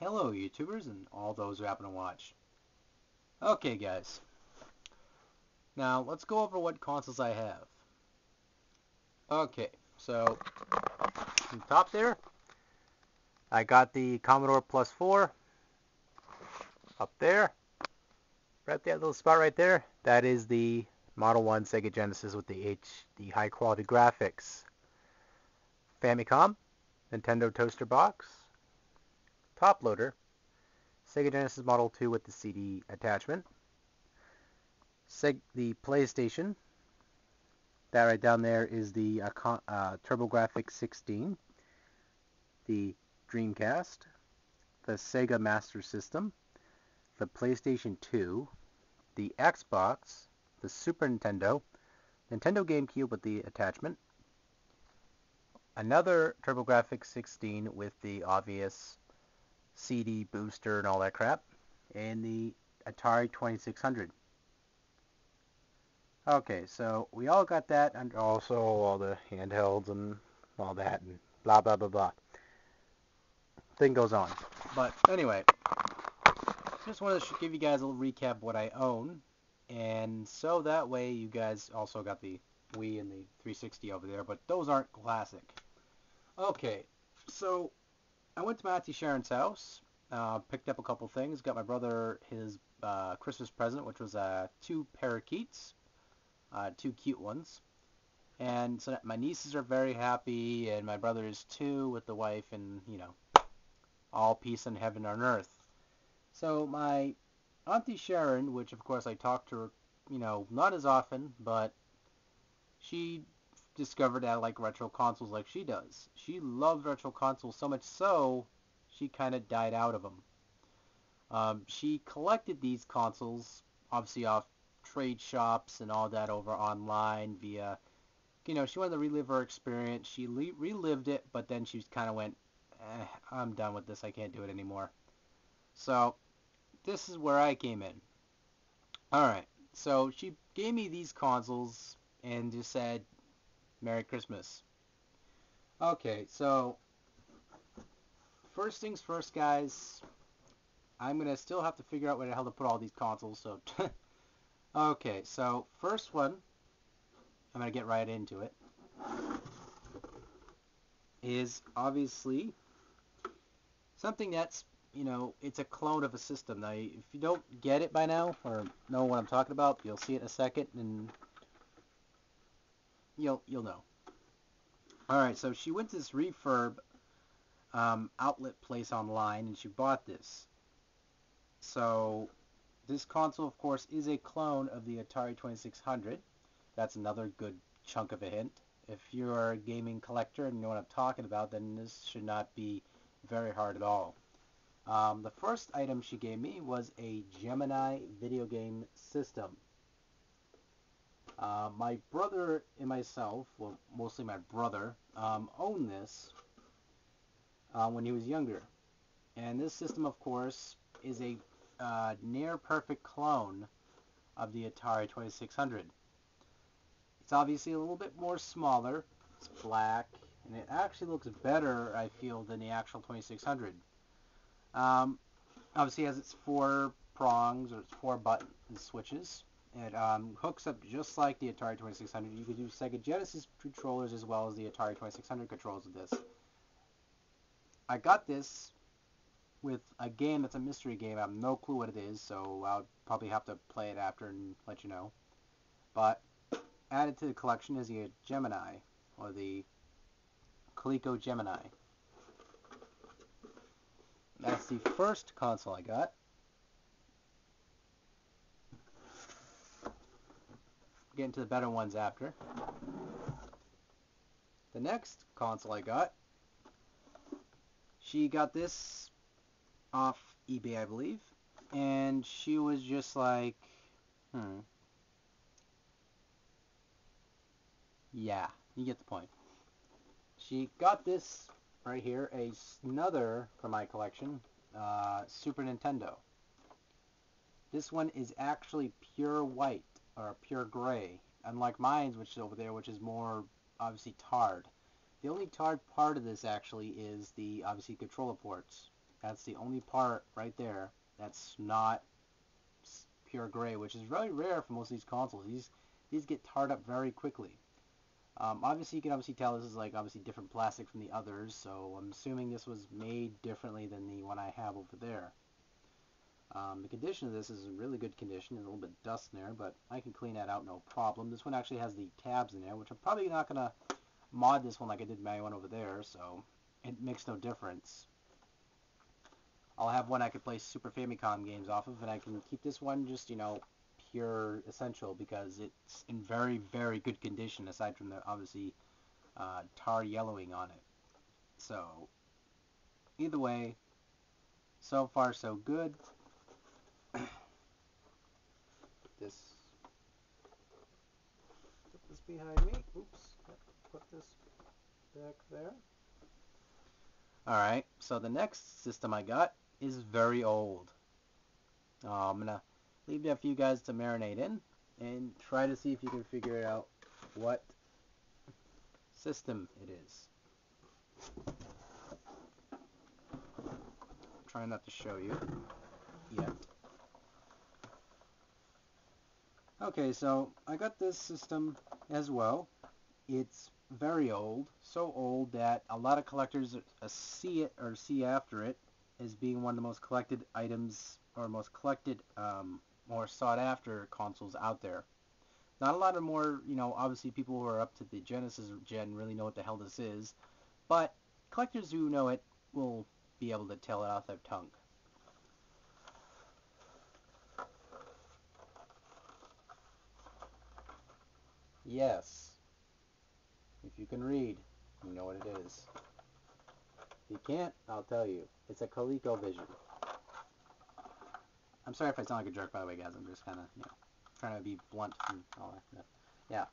Hello YouTubers and all those who happen to watch. Okay guys, now let's go over what consoles I have. Okay, so on top there, I got the Commodore Plus 4. Up there, right that little spot right there, that is the Model 1 Sega Genesis with the high quality graphics. Famicom, Nintendo Toaster Box, Top Loader, Sega Genesis Model 2 with the CD attachment, the PlayStation. That right down there is the TurboGrafx 16, the Dreamcast, the Sega Master System, the PlayStation 2, the Xbox, the Super Nintendo, Nintendo GameCube with the attachment, another TurboGrafx 16 with the obvious CD booster and all that crap, and the Atari 2600. Okay, so we all got that, and also all the handhelds and all that, and blah, blah, blah, blah. Thing goes on. But anyway, just wanted to give you guys a little recap of what I own, and so that way you guys also got the Wii and the 360 over there, but those aren't classic. Okay, so I went to my Auntie Sharon's house, picked up a couple things, got my brother his Christmas present, which was 2 parakeets. 2 cute ones. And so my nieces are very happy, and my brother is too, with the wife, and, all peace and heaven on earth. So my Auntie Sharon, which of course I talk to her, not as often, but she discovered I like retro consoles like she does. She loves retro consoles so much so, she kind of died out of them. She collected these consoles, obviously off trade shops and all that over online via, she wanted to relive her experience. She relived it, but then she kind of went, I'm done with this. I can't do it anymore. So this is where I came in. Alright, so she gave me these consoles and just said, Merry Christmas. Okay, so first things first, guys. I'm going to still have to figure out where the hell to put all these consoles, so okay, so first one, I'm going to get right into it, is obviously something that's, it's a clone of a system. Now, if you don't get it by now, or know what I'm talking about, you'll see it in a second, and you'll know. Alright, so she went to this refurb outlet place online, and she bought this. So this console, of course, is a clone of the Atari 2600. That's another good chunk of a hint. If you're a gaming collector and you know what I'm talking about, then this should not be very hard at all. The first item she gave me was a Gemini video game system. My brother and myself, well, mostly my brother, owned this when he was younger. And this system, of course, is a near-perfect clone of the Atari 2600. It's obviously a little bit more smaller. It's black, and it actually looks better, I feel, than the actual 2600. Obviously, it has its 4 prongs, or its 4 button switches. It hooks up just like the Atari 2600. You could use Sega Genesis controllers as well as the Atari 2600 controls with this. I got this with a game that's a mystery game. I have no clue what it is, so I'll probably have to play it after and let you know. But added to the collection is the Gemini, or the Coleco Gemini. That's the first console I got. Get into the better ones after. The next console I got, she got this off eBay, I believe, and she was just like, yeah, you get the point. She got this right here, another from my collection, Super Nintendo. This one is actually pure white, or pure gray, unlike mine, which is over there, which is more, obviously, tarred. The only tarred part of this, actually, is the, obviously, controller ports. That's the only part right there that's not pure gray, which is really rare for most of these consoles. These get tarred up very quickly. Obviously, you can obviously tell this is like obviously different plastic from the others, so I'm assuming this was made differently than the one I have over there. The condition of this is in really good condition. There's a little bit of dust in there, but I can clean that out no problem. This one actually has the tabs in there, which I'm probably not going to mod this one like I did my one over there, so it makes no difference. I'll have one I can play Super Famicom games off of, and I can keep this one just, you know, pure essential because it's in very, very good condition aside from the obviously tar yellowing on it. So either way, so far so good. Put this behind me. Oops. Put this back there. Alright, so the next system I got is very old. I'm going to leave that for you guys to marinate in and try to see if you can figure out what system it is. Try not to show you yet. Okay, so I got this system as well. It's very old, so old that a lot of collectors see it or see after it as being one of the most collected items or most collected, more sought after consoles out there. Not a lot of more, you know, obviously people who are up to the Genesis gen really know what the hell this is, but collectors who know it will be able to tell it off their tongue. Yes. If you can read, you know what it is. If you can't, I'll tell you. It's a ColecoVision. I'm sorry if I sound like a jerk, by the way, guys. I'm just kind of, you know, trying to be blunt and all that. Yeah.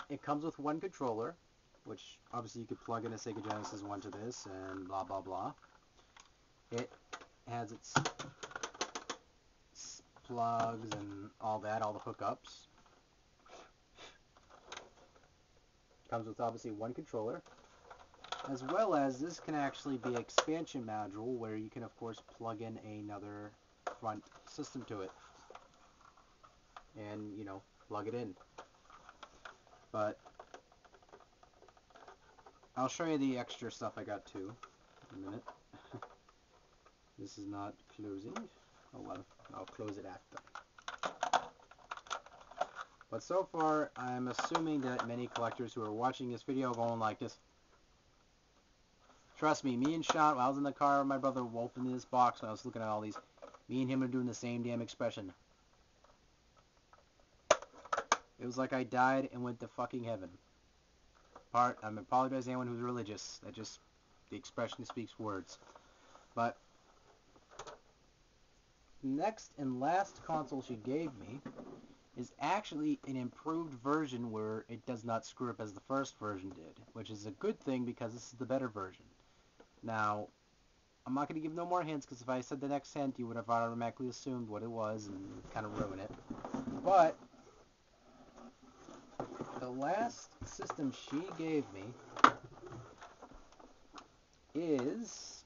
It comes with one controller, which obviously you could plug in a Sega Genesis one to this and blah, blah, blah. It has its plugs and all that, all the hookups. Comes with obviously one controller, as well as this can actually be an expansion module where you can of course plug in another front system to it and, you know, plug it in. But I'll show you the extra stuff I got too in a minute. This is not closing. Oh well, I'll close it after. But so far, I'm assuming that many collectors who are watching this video are going like this. Trust me and Sean, while I was in the car with my brother opening this box when I was looking at all these, me and him are doing the same damn expression. It was like I died and went to fucking heaven. I'm apologizing to anyone who's religious. That just, the expression speaks words. But next and last console she gave me is actually an improved version where it does not screw up as the first version did, which is a good thing because this is the better version. Now, I'm not going to give no more hints because if I said the next hint, you would have automatically assumed what it was and kind of ruin it. But the last system she gave me is,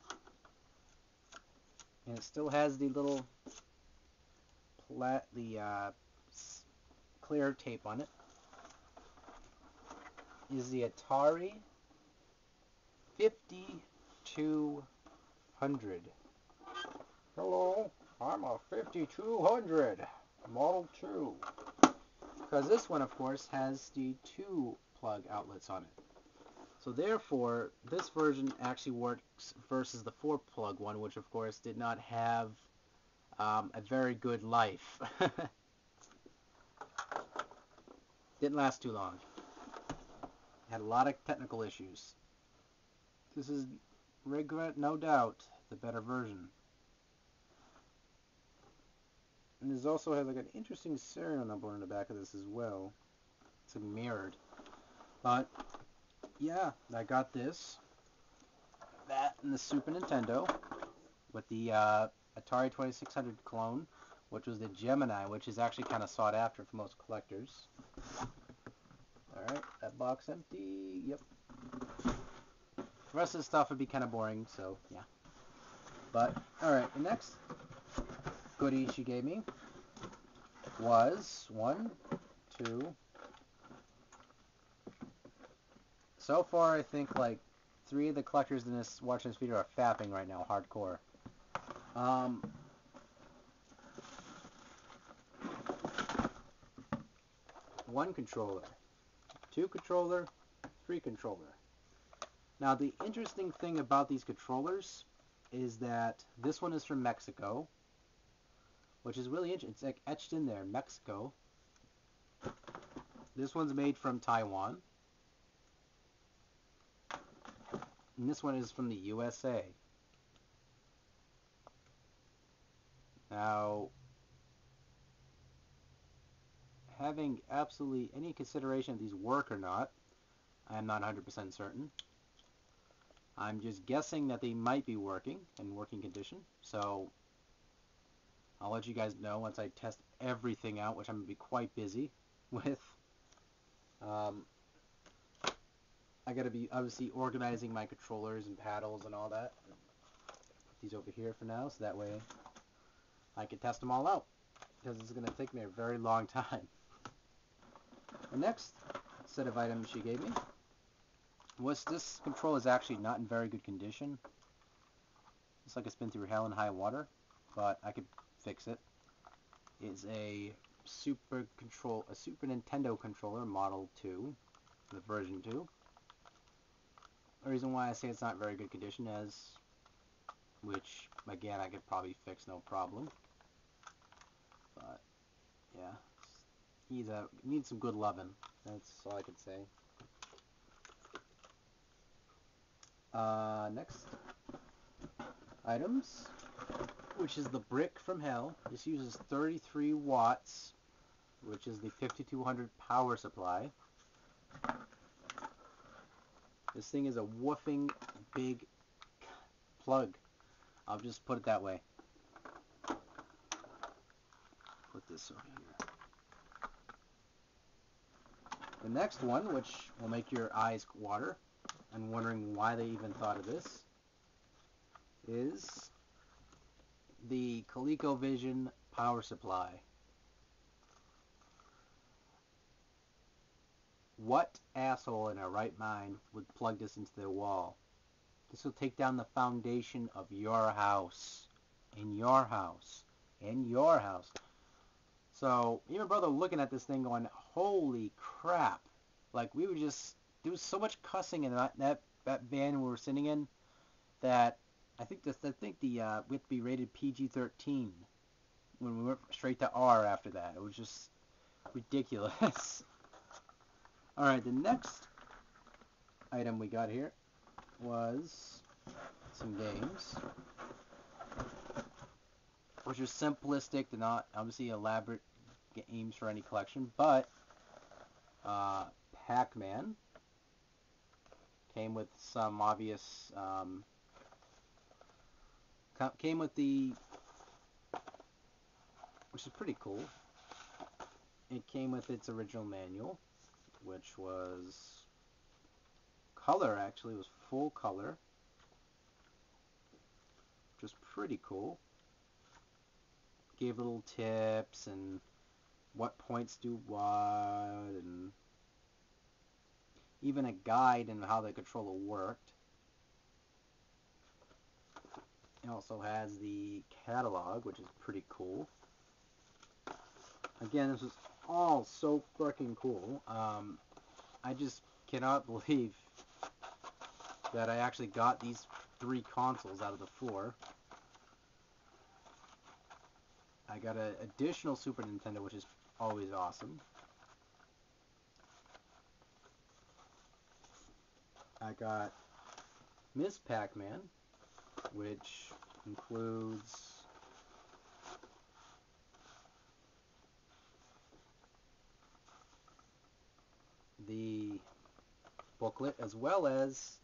and it still has the little clear tape on it, is the Atari 5200. Hello, I'm a 5200 Model 2. Because this one, of course, has the 2 plug outlets on it. So therefore, this version actually works versus the 4 plug one, which of course did not have a very good life. Didn't last too long. Had a lot of technical issues. This is, regret no doubt, the better version. And this also has like an interesting serial number on the back of this as well. It's mirrored. But yeah, I got this, that, and the Super Nintendo with the Atari 2600 clone, which was the Gemini, which is actually kind of sought after for most collectors. Alright, that box empty. Yep. The rest of the stuff would be kind of boring, so yeah. But, alright, the next goodie she gave me was one, two. So far, I think like 3 of the collectors in this watching this video are fapping right now, hardcore. One controller, 2 controller, 3 controller. Now, the interesting thing about these controllers is that this one is from Mexico, which is really interesting. It's like etched in there, Mexico. This one's made from Taiwan. And this one is from the USA. Now, having absolutely any consideration if these work or not, I'm not 100% certain. I'm just guessing that they might be working in working condition. So I'll let you guys know once I test everything out, which I'm going to be quite busy with. I got to be obviously organizing my controllers and paddles and all that. Put these over here for now, so that way I can test them all out, because it's going to take me a very long time. The next set of items she gave me was this controller is actually not in very good condition. It's like it's been through hell and high water, but I could fix it. It's a Super Nintendo controller, Model 2, the version 2. The reason why I say it's not very good condition is, which again I could probably fix no problem. But yeah, needs some good loving. That's all I could say. Next items, which is the brick from hell. This uses 33 watts, which is the 5200 power supply. This thing is a woofing big plug. I'll just put it that way. Put this over here. The next one, which will make your eyes water and wondering why they even thought of this, is the ColecoVision power supply. What asshole in their right mind would plug this into their wall? This will take down the foundation of your house. In your house. In your house. So, me and my brother looking at this thing going, holy crap. Like, we were just, there was so much cussing in that van we were sitting in that I think we have to be rated PG-13 when we went straight to R after that. It was just ridiculous. Alright, the next item we got here was some games, which are simplistic. They're not obviously elaborate games for any collection, but PacMan came with some obvious, came with the, which is pretty cool. It came with its original manual, which was color, actually. It was full color, which was pretty cool. Gave little tips and what points do what, and even a guide on how the controller worked. It also has the catalog, which is pretty cool. Again, this is all so freaking cool. I just cannot believe that I actually got these 3 consoles out of the 4. I got an additional Super Nintendo, which is always awesome. I got Miss Pac-Man, which includes the booklet as well as,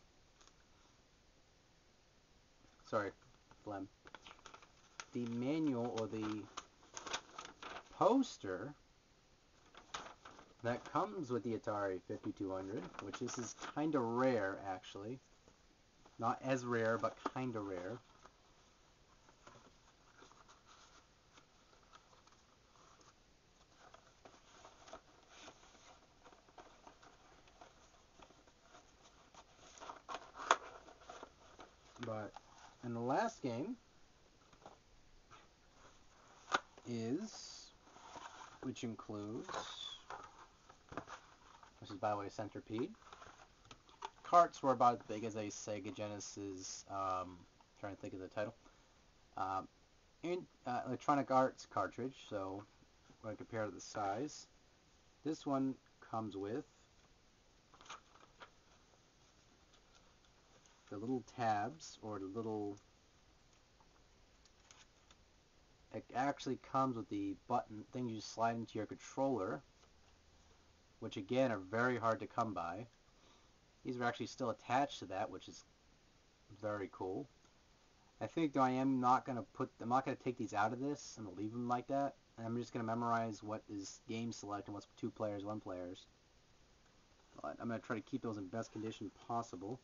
the manual or the poster that comes with the Atari 5200, which this is kind of rare, actually. Not as rare, but kind of rare. But in the last game which includes, this is by the way Centipede. Carts were about as big as a Sega Genesis, trying to think of the title, Electronic Arts cartridge, so when I compare the size, this one comes with the little tabs, or the little, it actually comes with the button thing you slide into your controller, which again are very hard to come by. These are actually still attached to that, which is very cool. I think though I'm not going to take these out of this and leave them like that. I'm just going to memorize what is game select and what's 2 players, 1 players. But I'm going to try to keep those in best condition possible.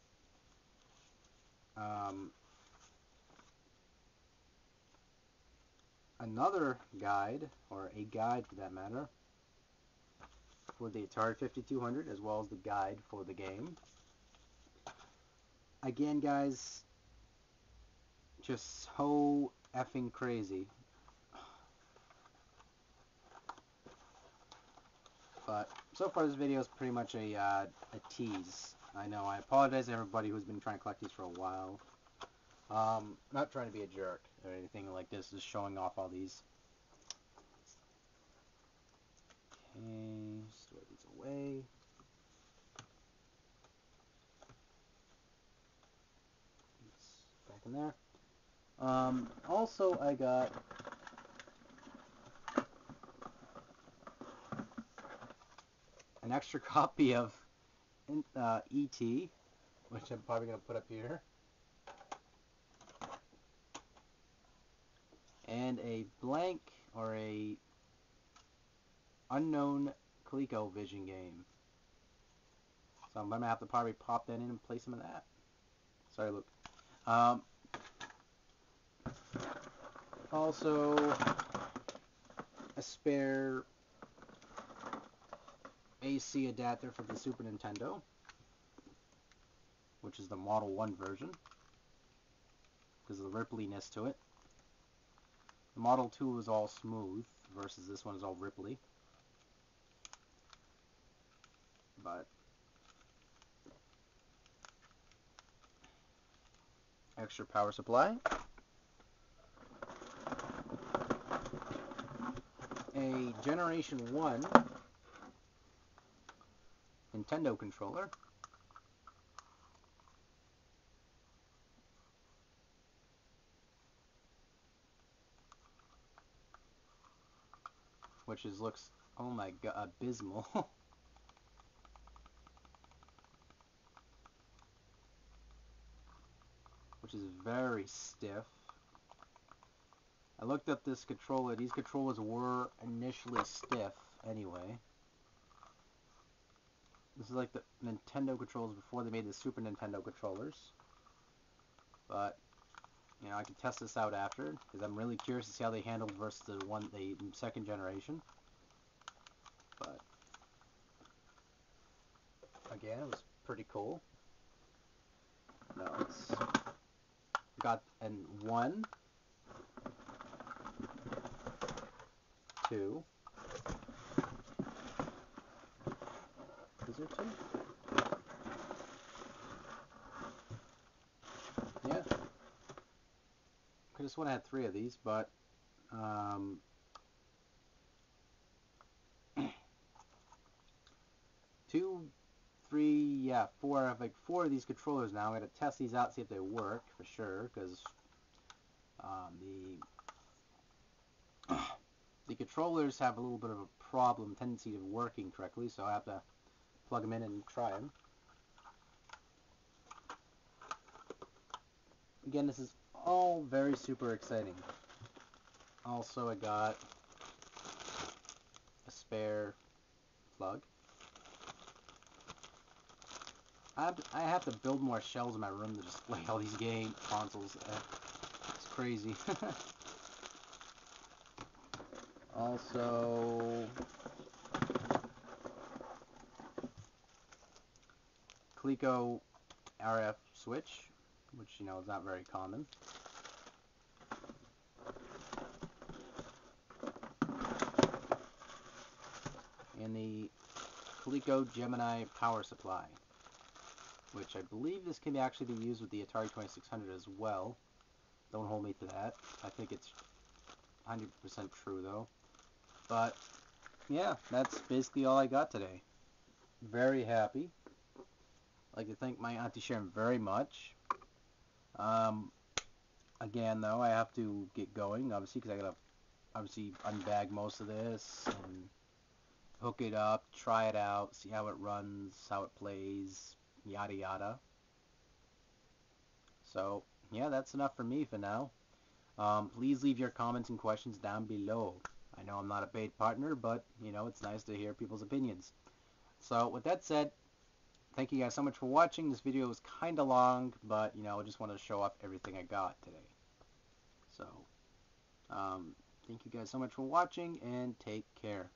Another guide, or a guide for that matter, for the Atari 5200, as well as the guide for the game. Again, guys, just so effing crazy. But so far this video is pretty much a tease. I know, I apologize to everybody who's been trying to collect these for a while. Not trying to be a jerk or anything like this, just showing off all these. Okay, store these away. It's back in there. Also I got an extra copy of E.T., which I'm probably going to put up here, and a blank, or a unknown ColecoVision game. So I'm going to have to probably pop that in and play some of that. Sorry, Luke. Also, a spare AC adapter for the Super Nintendo, which is the Model 1 version, because of the rippliness to it. The Model 2 is all smooth, versus this one is all ripply. But extra power supply, a Generation 1 Nintendo controller, which looks, oh my god, abysmal. Which is very stiff. I looked up this controller. These controllers were initially stiff anyway. This is like the Nintendo controllers before they made the Super Nintendo controllers. But, you know, I can test this out after, because I'm really curious to see how they handle versus the second generation. But, again, it was pretty cool. Now it's got an 1, 2. Is there 2? Yeah. I just want to have 3 of these, but 2, 3, yeah, 4. I have like 4 of these controllers now. I'm going to test these out, see if they work for sure, because the controllers have a little bit of a tendency of working correctly, so I have to plug them in and try them. Again, this is all very super exciting. Also, I got a spare plug. I have to build more shelves in my room to display all these game consoles. It's crazy. Also, Coleco RF switch, which, you know, is not very common. And the Coleco Gemini power supply, which I believe this can actually be used with the Atari 2600 as well. Don't hold me to that. I think it's 100% true though. But yeah, that's basically all I got today. Very happy. I'd like to thank my Auntie Sharon very much. Again though, I have to get going, obviously, because I gotta obviously unbag most of this and hook it up, try it out, see how it runs, how it plays, yada yada. So yeah, that's enough for me for now. Please leave your comments and questions down below. I know I'm not a paid partner, but you know, it's nice to hear people's opinions. So with that said, thank you guys so much for watching. This video was kind of long, but you know, I just wanted to show off everything I got today. So thank you guys so much for watching, and take care.